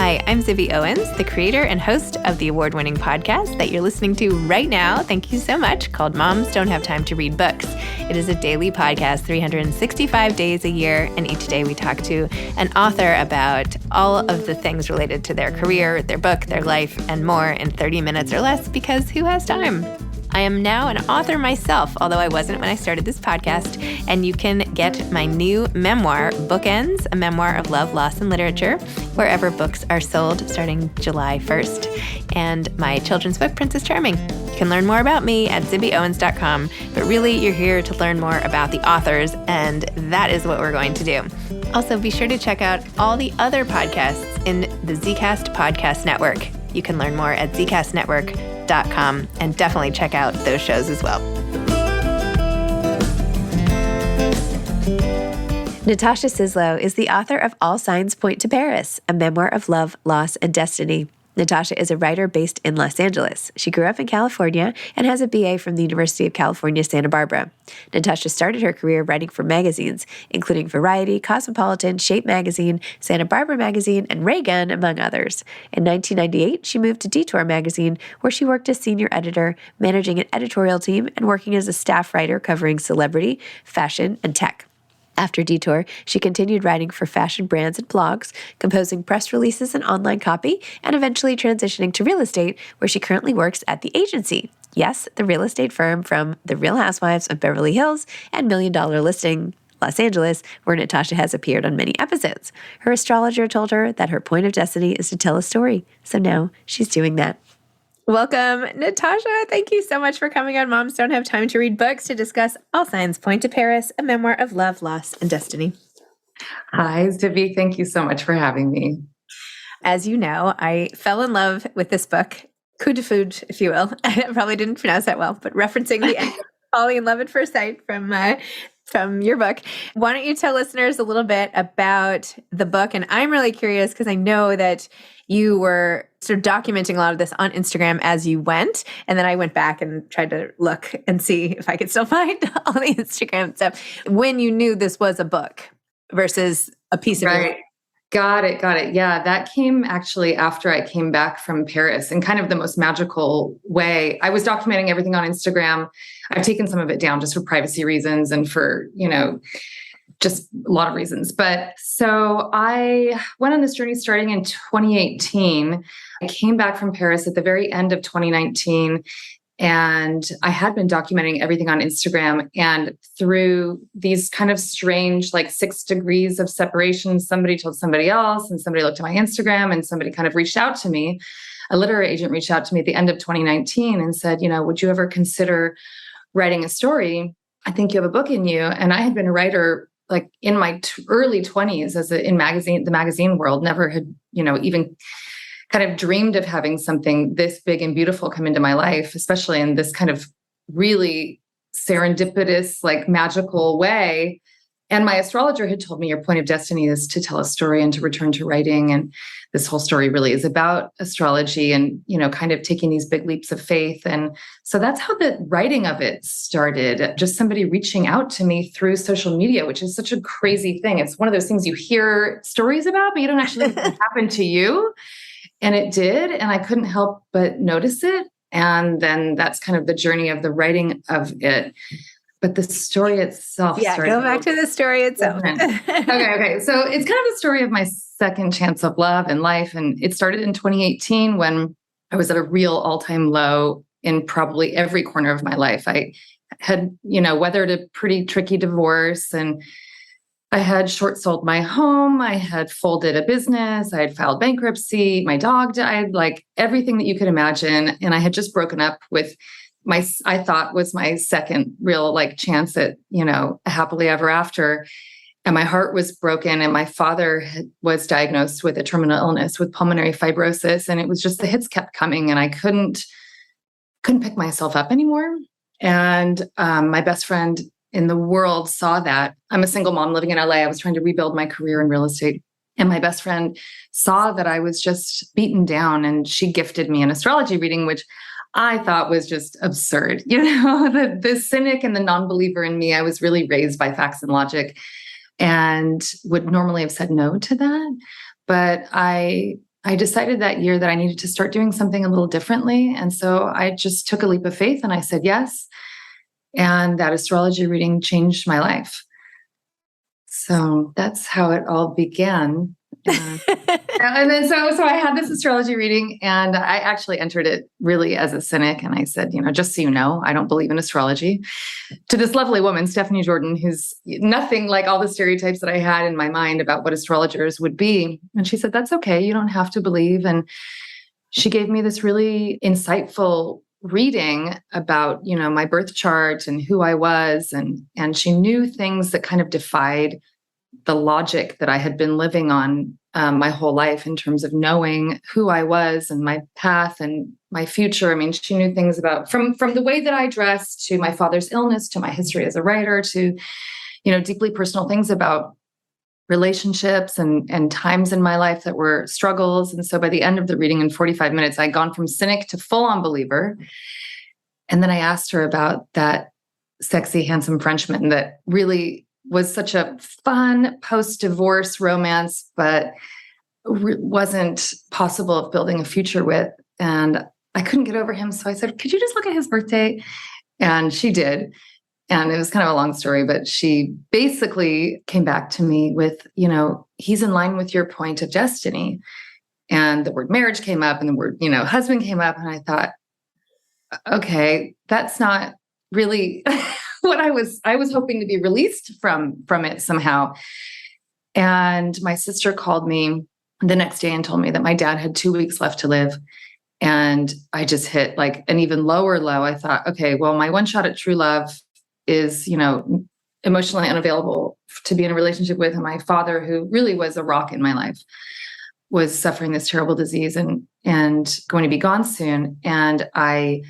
Hi, I'm Zibby Owens, the creator and host of the award-winning podcast that you're listening to right now. Thank you so much, called Moms Don't Have Time to Read Books. It is a daily podcast, 365 days a year, and each day we talk to an author about all of the things related to their career, their book, their life, and more in 30 minutes or less, because who has time? I am now an author myself, although I wasn't when I started this podcast, and you can get my new memoir, Bookends, a memoir of love, loss, and literature, wherever books are sold starting July 1st, and my children's book, Princess Charming. You can learn more about me at zibbyowens.com, but really you're here to learn more about the authors, and that is what we're going to do. Also, be sure to check out all the other podcasts in the Zcast Podcast Network. You can learn more at zcastnetwork.com and definitely check out those shows as well. Natasha Sizlo is the author of All Signs Point to Paris, a memoir of love, loss, and destiny. Natasha is a writer based in Los Angeles. She grew up in California and has a BA from the University of California, Santa Barbara. Natasha started her career writing for magazines, including Variety, Cosmopolitan, Shape Magazine, Santa Barbara Magazine, and Ray Gun, among others. In 1998, she moved to Detour Magazine, where she worked as senior editor, managing an editorial team, and working as a staff writer covering celebrity, fashion, and tech. After Detour, she continued writing for fashion brands and blogs, composing press releases and online copy, and eventually transitioning to real estate, where she currently works at The Agency. Yes, the real estate firm from The Real Housewives of Beverly Hills and Million Dollar Listing Los Angeles, where Natasha has appeared on many episodes. Her astrologer told her that her point of destiny is to tell a story, so now she's doing that. Welcome, Natasha. Thank you so much for coming on Moms Don't Have Time to Read Books to discuss All Signs Point to Paris, a memoir of love, loss, and destiny. Hi, Zibby. Thank you so much for having me. As you know, I fell in love with this book, coup de foudre, if you will. I probably didn't pronounce that well, but referencing the end of Falling in Love at First Sight from your book. Why don't you tell listeners a little bit about the book? And I'm really curious because I know that you were sort of documenting a lot of this on Instagram as you went. And then I went back and tried to look and see if I could still find all the Instagram stuff. When you knew this was a book versus a piece of Right. Got it. Yeah, that came actually after I came back from Paris in kind of the most magical way. I was documenting everything on Instagram. I've taken some of it down just for privacy reasons and for, just a lot of reasons. But so I went on this journey starting in 2018. I came back from Paris at the very end of 2019. And I had been documenting everything on Instagram. And through these kind of strange, 6 degrees of separation, somebody told somebody else, and somebody looked at my Instagram, and somebody kind of reached out to me. A literary agent reached out to me at the end of 2019 and said, would you ever consider writing a story? I think you have a book in you. And I had been a writer in my early 20s in the magazine world, never had, even kind of dreamed of having something this big and beautiful come into my life, especially in this kind of really serendipitous, magical way. And my astrologer had told me your point of destiny is to tell a story and to return to writing. And this whole story really is about astrology and, kind of taking these big leaps of faith. And so that's how the writing of it started. Just somebody reaching out to me through social media, which is such a crazy thing. It's one of those things you hear stories about, but you don't actually think it happened to you. And it did. And I couldn't help but notice it. And then that's kind of the journey of the writing of it. But the story itself. Yeah, go back to the story itself. Okay. So it's kind of the story of my second chance of love and life. And it started in 2018 when I was at a real all-time low in probably every corner of my life. I had, weathered a pretty tricky divorce, and I had short sold my home. I had folded a business. I had filed bankruptcy. My dog died, everything that you could imagine. And I had just broken up with I thought was my second real chance at, a happily ever after. And my heart was broken. And my father was diagnosed with a terminal illness with pulmonary fibrosis. And it was just the hits kept coming, and I couldn't pick myself up anymore. And my best friend in the world saw that. I'm a single mom living in LA. I was trying to rebuild my career in real estate. And my best friend saw that I was just beaten down, and she gifted me an astrology reading, which I thought was just absurd. The cynic and the non-believer in me, I was really raised by facts and logic and would normally have said no to that. But I I decided that year that I needed to start doing something a little differently. And so I just took a leap of faith and I said yes. And that astrology reading changed my life. So that's how it all began. And then so I had this astrology reading, and I actually entered it really as a cynic. And I said, just so you know, I don't believe in astrology, to this lovely woman, Stephanie Jordan, who's nothing like all the stereotypes that I had in my mind about what astrologers would be. And she said, that's okay. You don't have to believe. And she gave me this really insightful reading about, my birth chart and who I was. And she knew things that kind of defied the logic that I had been living on my whole life in terms of knowing who I was and my path and my future. I mean, she knew things about from the way that I dressed to my father's illness, to my history as a writer, to, deeply personal things about relationships and times in my life that were struggles. And so by the end of the reading in 45 minutes, I'd gone from cynic to full-on believer. And then I asked her about that sexy, handsome Frenchman that really was such a fun post-divorce romance, but wasn't possible of building a future with. And I couldn't get over him. So I said, could you just look at his birthday? And she did. And it was kind of a long story, but she basically came back to me with, he's in line with your point of destiny. And the word marriage came up and the word, husband came up. And I thought, okay, that's not really what I was hoping to be released from it somehow. And my sister called me the next day and told me that my dad had 2 weeks left to live. And I just hit like an even lower low. I thought, okay, well, my one shot at true love is, emotionally unavailable to be in a relationship with. And my father, who really was a rock in my life, was suffering this terrible disease and going to be gone soon. And I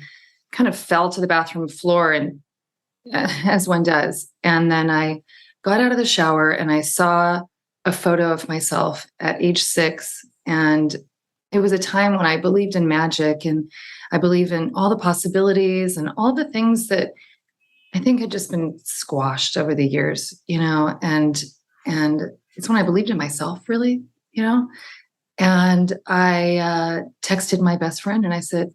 kind of fell to the bathroom floor, and as one does. And then I got out of the shower and I saw a photo of myself at age 6. And it was a time when I believed in magic, and I believe in all the possibilities and all the things that I think had just been squashed over the years, and it's when I believed in myself, really, and I texted my best friend and I said,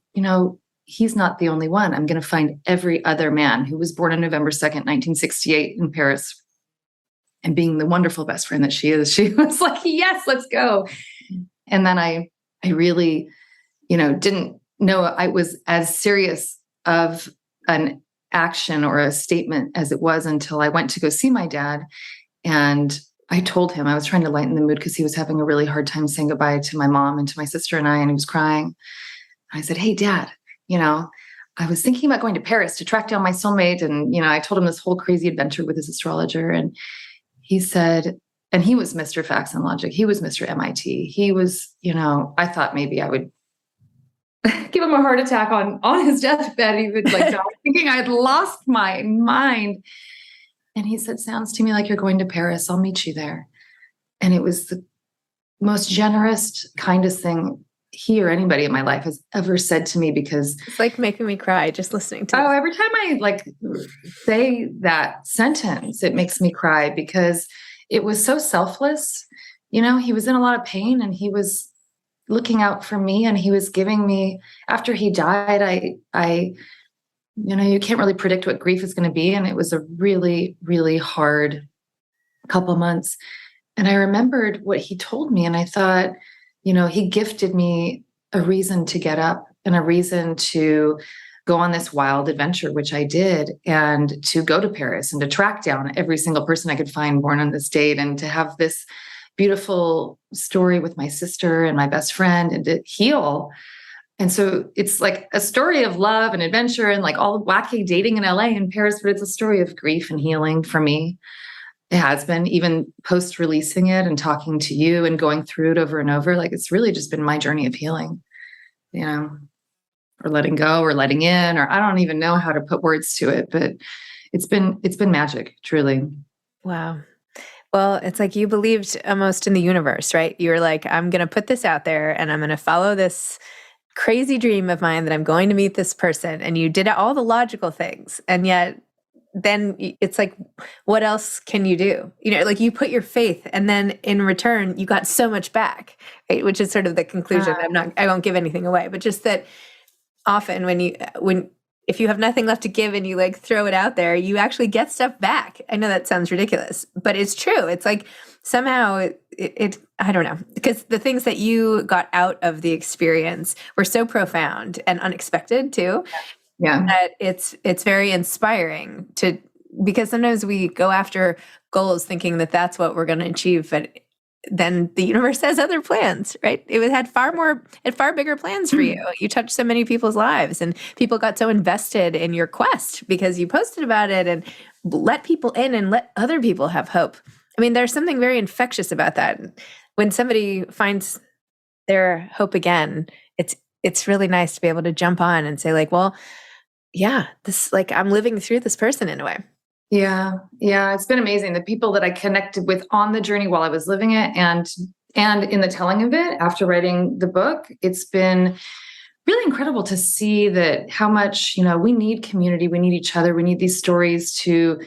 he's not the only one. I'm going to find every other man who was born on November 2nd, 1968 in Paris. And being the wonderful best friend that she is, she was like, yes, let's go. And then I really, didn't know I was as serious of an action or a statement as it was until I went to go see my dad. And I told him I was trying to lighten the mood because he was having a really hard time saying goodbye to my mom and to my sister and I, and he was crying. I said, hey, Dad, I was thinking about going to Paris to track down my soulmate. And, I told him this whole crazy adventure with his astrologer. And he said, and he was Mr. Facts and Logic. He was Mr. MIT. He was, I thought maybe I would give him a heart attack on his deathbed. He would die thinking I'd lost my mind. And he said, sounds to me like you're going to Paris. I'll meet you there. And it was the most generous, kindest thing he or anybody in my life has ever said to me, because it's like making me cry just listening to it. Every time I say that sentence, it makes me cry because it was so selfless. He was in a lot of pain and he was looking out for me, and he was giving me, after he died, I you can't really predict what grief is going to be. And it was a really, really hard couple months. And I remembered what he told me. And I thought, he gifted me a reason to get up and a reason to go on this wild adventure, which I did, and to go to Paris and to track down every single person I could find born on this date, and to have this beautiful story with my sister and my best friend, and to heal. And so it's like a story of love and adventure and like all wacky dating in LA and Paris, but it's a story of grief and healing for me. It has been, even post releasing it and talking to you and going through it over and over. Like, it's really just been my journey of healing, or letting go or letting in, or I don't even know how to put words to it, but it's been magic, truly. Wow. Well, it's like you believed almost in the universe, right? You were like, I'm going to put this out there and I'm going to follow this crazy dream of mine that I'm going to meet this person. And you did all the logical things. And yet then it's like, what else can you do? Like you put your faith, and then in return, you got so much back, right? Which is sort of the conclusion. I won't give anything away, but just that often if you have nothing left to give and you like throw it out there, you actually get stuff back. I know that sounds ridiculous, but it's true. It's like somehow it I don't know, because the things that you got out of the experience were so profound and unexpected too. Yeah. That it's very inspiring because sometimes we go after goals thinking that that's what we're going to achieve, but then the universe has other plans, right? It had far bigger plans for you. You touched so many people's lives, and people got so invested in your quest because you posted about it and let people in and let other people have hope. I mean, there's something very infectious about that. When somebody finds their hope again, it's really nice to be able to jump on and say like, well, yeah, this like I'm living through this person in a way. Yeah. Yeah. It's been amazing. The people that I connected with on the journey while I was living it and in the telling of it after writing the book, it's been really incredible to see that how much, we need community, we need each other, we need these stories to,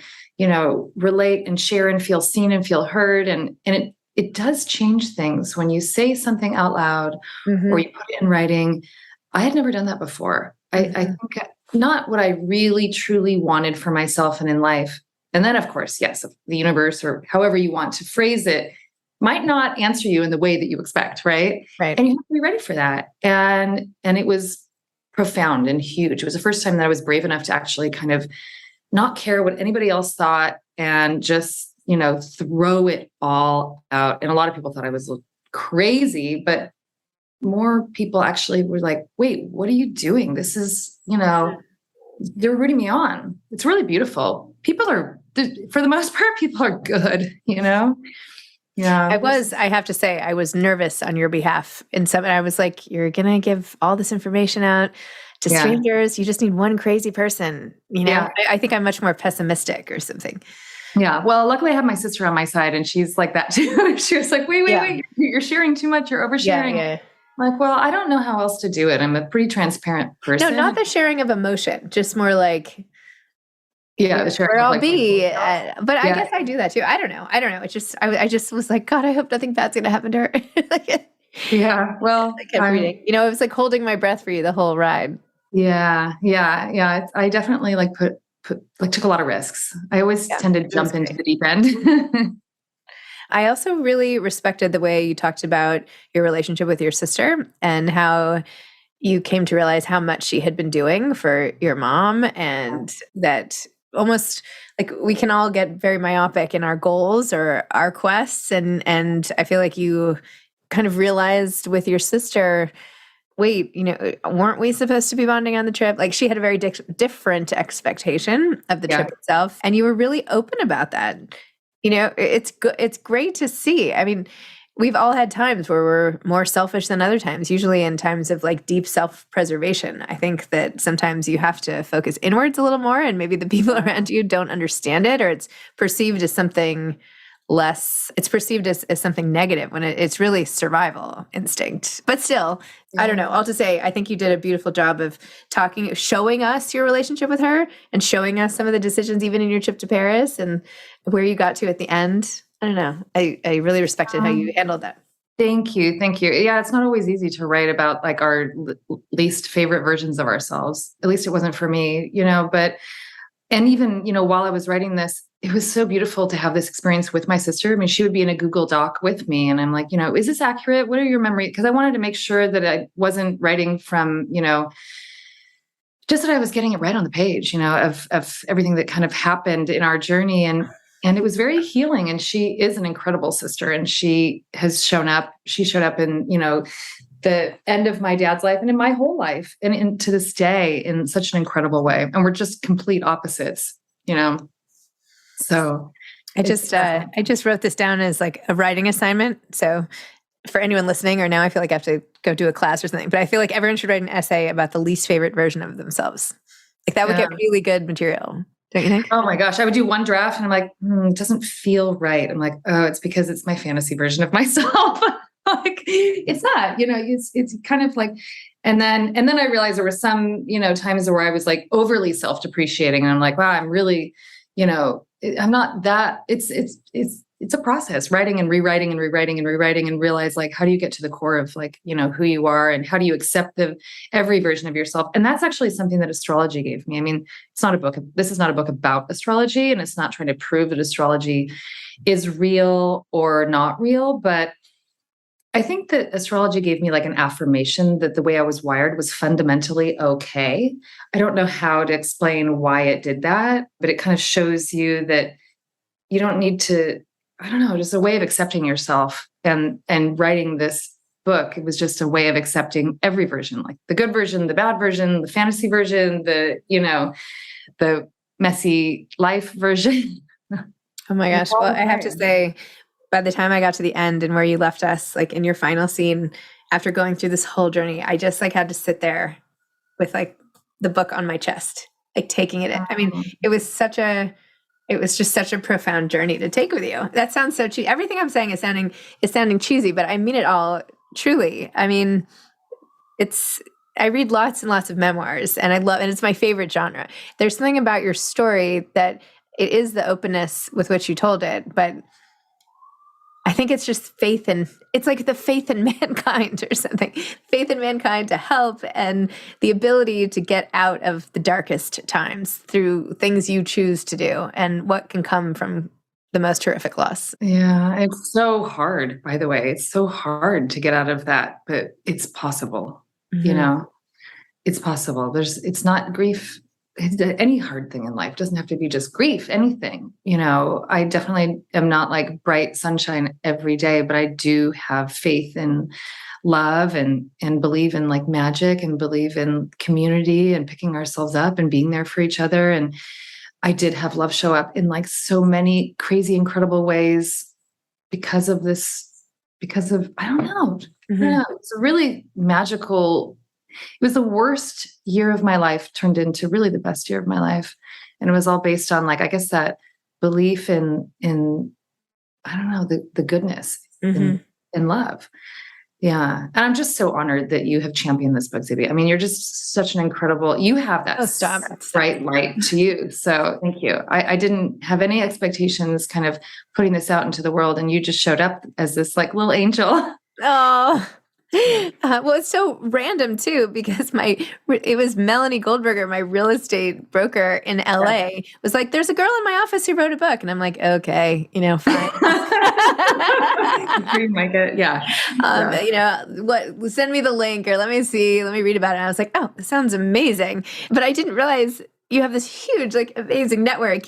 relate and share and feel seen and feel heard. And it does change things when you say something out loud or you put it in writing. I had never done that before. I think not what I really truly wanted for myself and in life. And then, of course, yes, the universe or however you want to phrase it might not answer you in the way that you expect, right? Right. And you have to be ready for that. And it was profound and huge. It was the first time that I was brave enough to actually kind of not care what anybody else thought and just, throw it all out. And a lot of people thought I was crazy, but more people actually were like, wait, what are you doing? This is, they're rooting me on. It's really beautiful. People are, for the most part, people are good, Yeah. I have to say, I was nervous on your behalf. I was like, you're going to give all this information out to strangers. You just need one crazy person, Yeah. I think I'm much more pessimistic or something. Yeah. Well, luckily I have my sister on my side and she's like that too. She was like, wait, you're sharing too much. You're oversharing. Yeah. Like, well, I don't know how else to do it. I'm a pretty transparent person. No, not the sharing of emotion, just more like, the sharing where of I'll be. But I guess I do that too. I don't know. It's just, I just was like, God, I hope nothing bad's going to happen to her. Yeah. Well, I kept reading, it was like holding my breath for you the whole ride. Yeah. I definitely took a lot of risks. I always tend to jump into the deep end. I also really respected the way you talked about your relationship with your sister and how you came to realize how much she had been doing for your mom, and that almost like we can all get very myopic in our goals or our quests. And I feel like you kind of realized with your sister, wait, weren't we supposed to be bonding on the trip? Like she had a very different expectation of the trip itself. And you were really open about that. It's good. It's great to see. I mean, we've all had times where we're more selfish than other times, usually in times of like deep self-preservation. I think that sometimes you have to focus inwards a little more, and maybe the people around you don't understand it, or it's perceived as something less, it's perceived as something negative when it's really survival instinct. But still, I don't know. All to say, I think you did a beautiful job of showing us your relationship with her and showing us some of the decisions, even in your trip to Paris and where you got to at the end. I don't know. I really respected how you handled that. Thank you. Yeah, it's not always easy to write about like our least favorite versions of ourselves. At least it wasn't for me, and even, while I was writing this, it was so beautiful to have this experience with my sister. I mean, she would be in a Google Doc with me and I'm like, is this accurate? What are your memories? Because I wanted to make sure that I wasn't writing from, just that I was getting it right on the page, of everything that kind of happened in our journey. And it was very healing. And she is an incredible sister. And she showed up in, the end of my dad's life and in my whole life and to this day in such an incredible way. And we're just complete opposites, So I just wrote this down as like a writing assignment. So for anyone listening, or now I feel like I have to go do a class or something, but I feel like everyone should write an essay about the least favorite version of themselves. Like that would get really good material. Don't you think? Oh my gosh. I would do one draft and I'm like, it doesn't feel right. I'm like, oh, it's because it's my fantasy version of myself. Like it's not, it's kind of like, and then I realized there were some, times where I was like overly self-depreciating and I'm like, wow, I'm really, I'm not that it's a process, writing and rewriting and rewriting and rewriting, and realize like, how do you get to the core of like, who you are, and how do you accept every version of yourself? And that's actually something that astrology gave me. I mean, this is not a book about astrology, and it's not trying to prove that astrology is real or not real, but I think that astrology gave me like an affirmation that the way I was wired was fundamentally okay. I don't know how to explain why it did that, but it kind of shows you that you don't need to, I don't know, just a way of accepting yourself. And writing this book, it was just a way of accepting every version, like the good version, the bad version, the fantasy version, the messy life version. Oh my gosh. Well, I have to say, by the time I got to the end and where you left us, like in your final scene, after going through this whole journey, I just like had to sit there with like the book on my chest, like taking it in. I mean, it was just such a profound journey to take with you. That sounds so cheesy. Everything I'm saying is sounding cheesy, but I mean it all truly. I mean, I read lots and lots of memoirs, and and it's my favorite genre. There's something about your story that it is the openness with which you told it, but I think it's just it's like the faith in mankind or something, faith in mankind to help, and the ability to get out of the darkest times through things you choose to do, and what can come from the most horrific loss. Yeah, it's so hard, by the way. It's so hard to get out of that, but it's possible. Mm-hmm. It's possible. It's not grief. Any hard thing in life doesn't have to be just grief, anything. I definitely am not like bright sunshine every day, but I do have faith in love and believe in like magic, and believe in community and picking ourselves up and being there for each other. And I did have love show up in like so many crazy, incredible ways because of, I don't know. Mm-hmm. Yeah, it's a really magical. It was the worst year of my life turned into really the best year of my life. And it was all based on like, I guess that belief in I don't know, the goodness Mm-hmm. in love. Yeah. And I'm just so honored that you have championed this book, Zibby. I mean, you're just such an incredible, you have that Stop. bright light to you. So thank you. I didn't have any expectations kind of putting this out into the world. And you just showed up as this like little angel. Oh, well, it's so random too, because it was Melanie Goldberger, my real estate broker in LA, was like, "There's a girl in my office who wrote a book," and I'm like, "Okay, fine." Yeah. Send me the link, or let me read about it. And I was like, "Oh, this sounds amazing," but I didn't realize you have this huge, like, amazing network.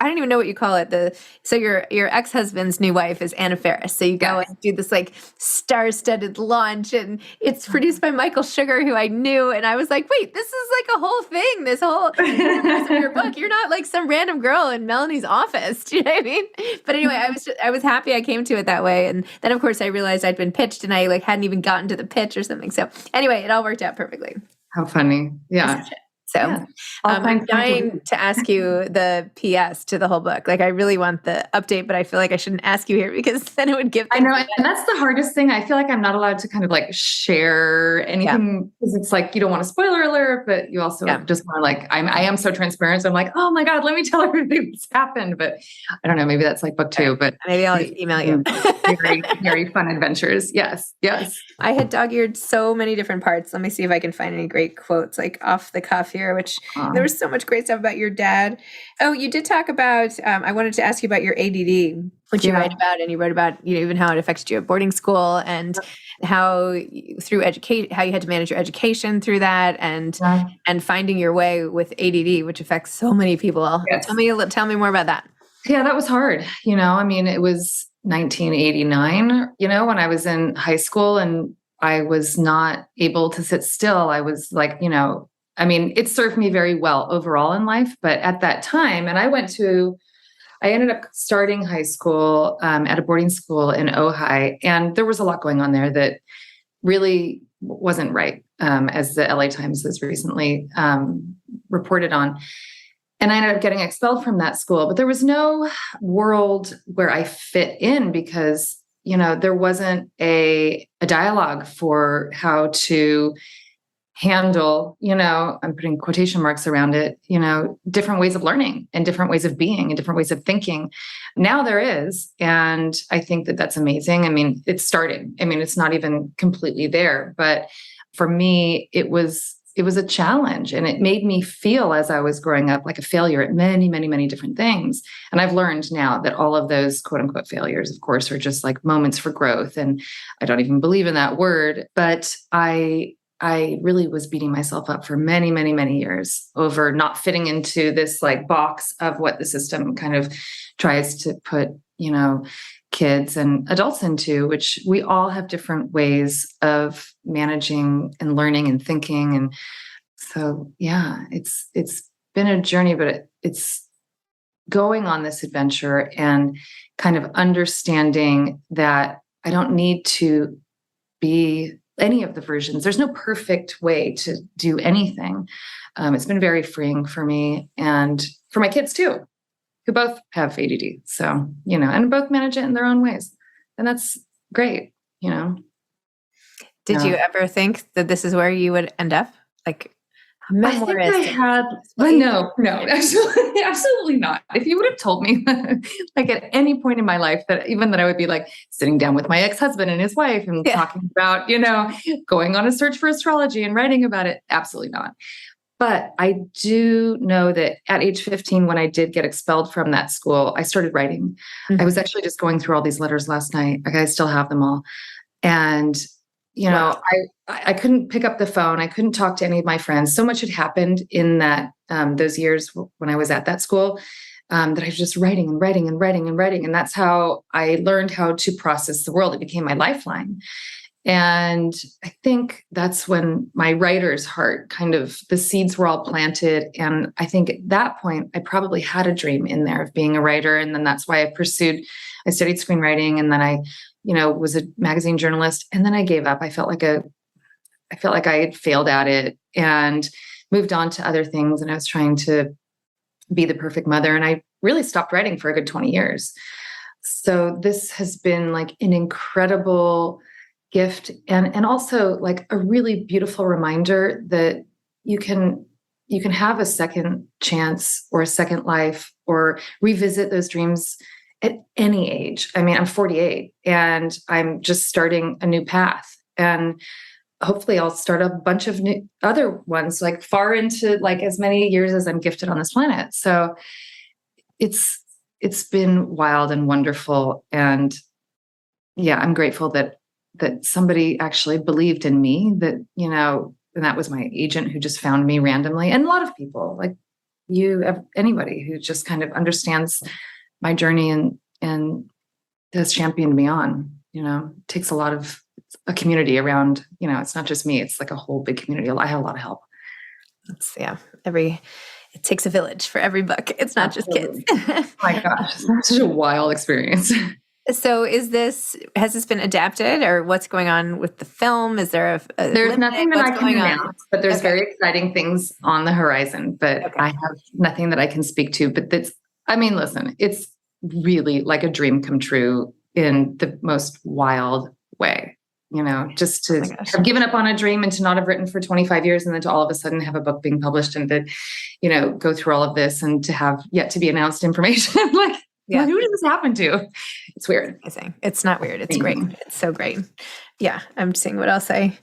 I don't even know what you call it. So your ex-husband's new wife is Anna Faris. So you go and do this like star-studded launch, and it's produced by Michael Sugar, who I knew. And I was like, wait, this is like a whole thing. This whole universe of your book. You're not like some random girl in Melanie's office. Do you know what I mean? But anyway, I was happy I came to it that way. And then of course I realized I'd been pitched, and I like hadn't even gotten to the pitch or something. So anyway, it all worked out perfectly. How funny. Yeah. So I'm dying to ask you the PS to the whole book. Like, I really want the update, but I feel like I shouldn't ask you here, because then it would give. I know. And that's the hardest thing. I feel like I'm not allowed to kind of like share anything, because it's like, you don't want a spoiler alert, but you also just want to like, I am so transparent. So I'm like, oh my God, let me tell everybody what's happened. But I don't know, maybe that's like book 2, but maybe I'll email you. Very, very fun adventures. Yes. Yes. I had dog-eared so many different parts. Let me see if I can find any great quotes, like off the cuff here, which there was so much great stuff about your dad. Oh, you did talk about, I wanted to ask you about your ADD, which you write about, and you wrote about, even how it affected you at boarding school, and how through education, how you had to manage your education through that, and finding your way with ADD, which affects so many people. Yes. Tell me more about that. Yeah, that was hard. I mean, it was 1989, when I was in high school and I was not able to sit still. I was like, I mean, it served me very well overall in life, but at that time, and I ended up starting high school at a boarding school in Ojai, and there was a lot going on there that really wasn't right, as the LA Times has recently reported on. And I ended up getting expelled from that school, but there was no world where I fit in, because, there wasn't a dialogue for how to handle, I'm putting quotation marks around it, different ways of learning and different ways of being and different ways of thinking. Now there is. And I think that that's amazing. I mean, it's starting. I mean, it's not even completely there, but for me, it was a challenge, and it made me feel, as I was growing up, like a failure at many, many, many different things. And I've learned now that all of those quote unquote failures, of course, are just like moments for growth. And I don't even believe in that word, but I really was beating myself up for many, many, many years over not fitting into this like box of what the system kind of tries to put, kids and adults into, which we all have different ways of managing and learning and thinking. And so, yeah, it's been a journey, but it's going on this adventure and kind of understanding that I don't need to be any of the versions. There's no perfect way to do anything. It's been very freeing for me and for my kids too, who both have ADD. So, and both manage it in their own ways. And that's great, Did you ever think that this is where you would end up? Like memoirist? I think I had, no, absolutely not. If you would have told me like at any point in my life that I would be like sitting down with my ex-husband and his wife and talking about, going on a search for astrology and writing about it. Absolutely not. But I do know that at age 15, when I did get expelled from that school, I started writing. Mm-hmm. I was actually just going through all these letters last night. Like, I still have them all. And, wow. I couldn't pick up the phone. I couldn't talk to any of my friends. So much had happened in that those years when I was at that school that I was just writing and writing and writing and writing. And that's how I learned how to process the world. It became my lifeline. And I think that's when my writer's heart the seeds were all planted. And I think at that point, I probably had a dream in there of being a writer. And then that's why I studied screenwriting. And then I, was a magazine journalist. And then I gave up. I felt like I had failed at it and moved on to other things. And I was trying to be the perfect mother. And I really stopped writing for a good 20 years. So this has been like an incredible gift and also like a really beautiful reminder that you can have a second chance or a second life or revisit those dreams at any age. I mean, I'm 48 and I'm just starting a new path, and hopefully I'll start a bunch of new other ones like far into like as many years as I'm gifted on this planet. So it's been wild and wonderful. And yeah, I'm grateful that somebody actually believed in me, that, and that was my agent who just found me randomly. And a lot of people like anybody who just kind of understands my journey and has championed me on, takes a lot of a community around, it's not just me, it's like a whole big community. I have a lot of help. It takes a village for every book. It's not Absolutely. Just kids. Oh my gosh, it's such a wild experience. So has this been adapted, or what's going on with the film? Is there there's nothing that I can announce, but there's very exciting things on the horizon, but I have nothing that I can speak to, but listen, it's really like a dream come true in the most wild way, just to have given up on a dream and to not have written for 25 years and then to all of a sudden have a book being published and to, go through all of this and to have yet to be announced information. Like, who does this happen to? It's weird. Amazing. It's not weird. It's great. It's so great. Yeah. I'm seeing what else I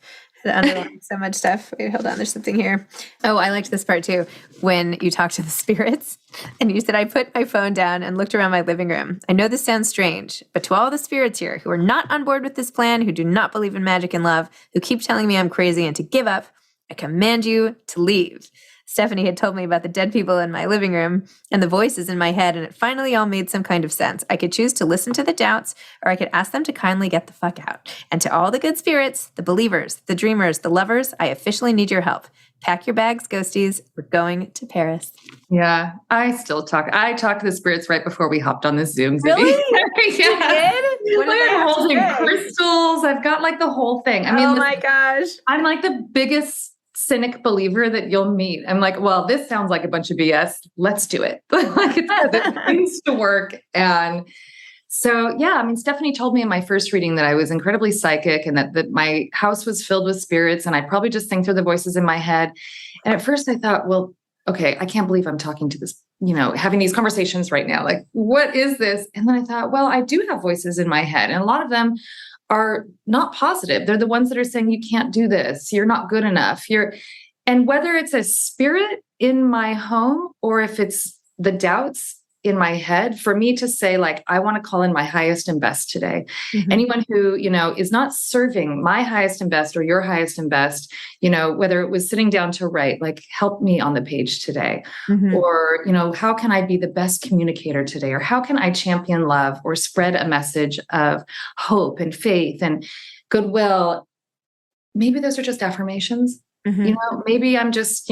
had underlined. So much stuff. Wait, hold on. There's something here. Oh, I liked this part too. When you talked to the spirits and you said, I put my phone down and looked around my living room. I know this sounds strange, but to all the spirits here who are not on board with this plan, who do not believe in magic and love, who keep telling me I'm crazy and to give up, I command you to leave. Stephanie had told me about the dead people in my living room and the voices in my head, and it finally all made some kind of sense. I could choose to listen to the doubts, or I could ask them to kindly get the fuck out. And to all the good spirits, the believers, the dreamers, the lovers, I officially need your help. Pack your bags, ghosties. We're going to Paris. Yeah, I talked to the spirits right before we hopped on this Zoom. Really? Yeah. You did? I'm holding crystals. I've got like the whole thing. Oh my gosh. I'm like the biggest cynic believer that you'll meet. I'm like, well, this sounds like a bunch of BS. Let's do it. Like, it seems to work. And So yeah, I mean, Stephanie told me in my first reading that I was incredibly psychic and that my house was filled with spirits and I probably just think through the voices in my head. And at first I thought, well, okay, I can't believe I'm talking to this, having these conversations right now. Like, what is this? And then I thought, well, I do have voices in my head and a lot of them are not positive. They're the ones that are saying, you can't do this. You're not good enough. And whether it's a spirit in my home or if it's the doubts in my head, for me to say, like, I want to call in my highest and best today. Mm-hmm. Anyone who, is not serving my highest and best or your highest and best, whether it was sitting down to write, like, help me on the page today, mm-hmm. or, how can I be the best communicator today? Or how can I champion love or spread a message of hope and faith and goodwill? Maybe those are just affirmations. Mm-hmm. Maybe I'm just,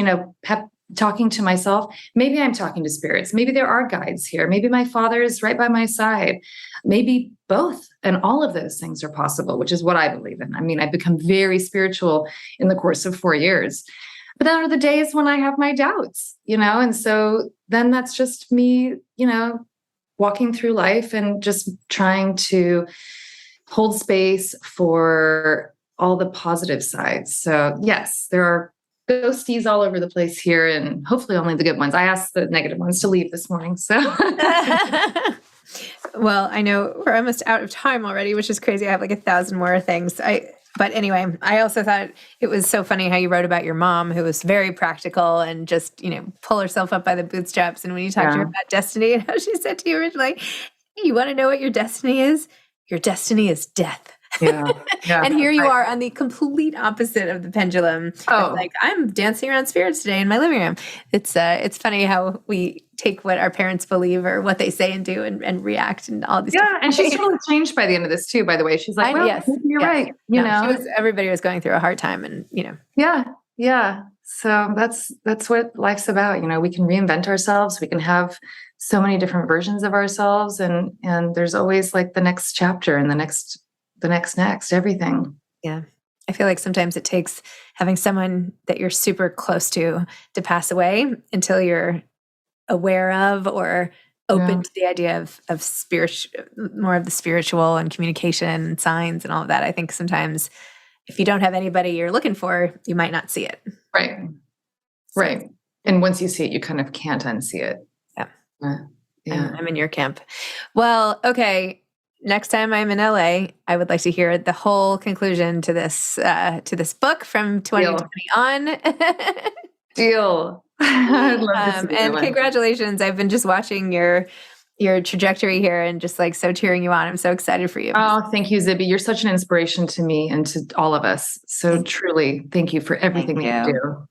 talking to myself. Maybe I'm talking to spirits. Maybe there are guides here. Maybe my father is right by my side. Maybe both. And all of those things are possible, which is what I believe in. I mean, I've become very spiritual in the course of 4 years. But then are the days when I have my doubts, and so then that's just me, walking through life and just trying to hold space for all the positive sides. So yes, there are ghosties all over the place here, and hopefully only the good ones. I asked the negative ones to leave this morning. So, well, I know we're almost out of time already, which is crazy. I have like 1,000 more things. But anyway, I also thought it was so funny how you wrote about your mom, who was very practical and just, pull herself up by the bootstraps. And when you talked to her about destiny and how she said to you originally, hey, you want to know what your destiny is? Your destiny is death. Yeah. And here you are on the complete opposite of the pendulum. Oh, like, I'm dancing around spirits today in my living room. It's funny how we take what our parents believe or what they say and do and react and all these. Yeah, and she's totally changed by the end of this too. By the way, she's like, well, yes, you're right. Everybody was going through a hard time, and Yeah. So that's what life's about. We can reinvent ourselves. We can have so many different versions of ourselves, and there's always like the next chapter and the next, everything. Yeah. I feel like sometimes it takes having someone that you're super close to pass away until you're aware of or open to the idea of more of the spiritual and communication and signs and all of that. I think sometimes if you don't have anybody you're looking for, you might not see it. Right. So, right. And once you see it, you kind of can't unsee it. Yeah. I'm in your camp. Well, okay. Next time I'm in LA, I would like to hear the whole conclusion to this book from 2020 on. Deal. I'd love to see and congratulations. I've been just watching your trajectory here and just like so cheering you on. I'm so excited for you. Oh, thank you, Zibby. You're such an inspiration to me and to all of us. So truly, thank you for everything that you do. All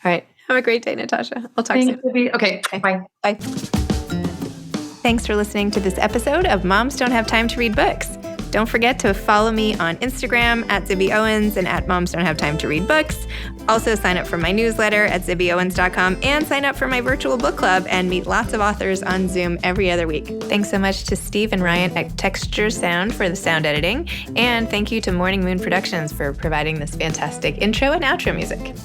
right. Have a great day, Natasha. I'll talk soon. Zibby. Okay. Bye. Bye. Thanks for listening to this episode of Moms Don't Have Time to Read Books. Don't forget to follow me on Instagram at Zibby Owens and at Moms Don't Have Time to Read Books. Also sign up for my newsletter at zibbyowens.com and sign up for my virtual book club and meet lots of authors on Zoom every other week. Thanks so much to Steve and Ryan at Texture Sound for the sound editing. And thank you to Morning Moon Productions for providing this fantastic intro and outro music.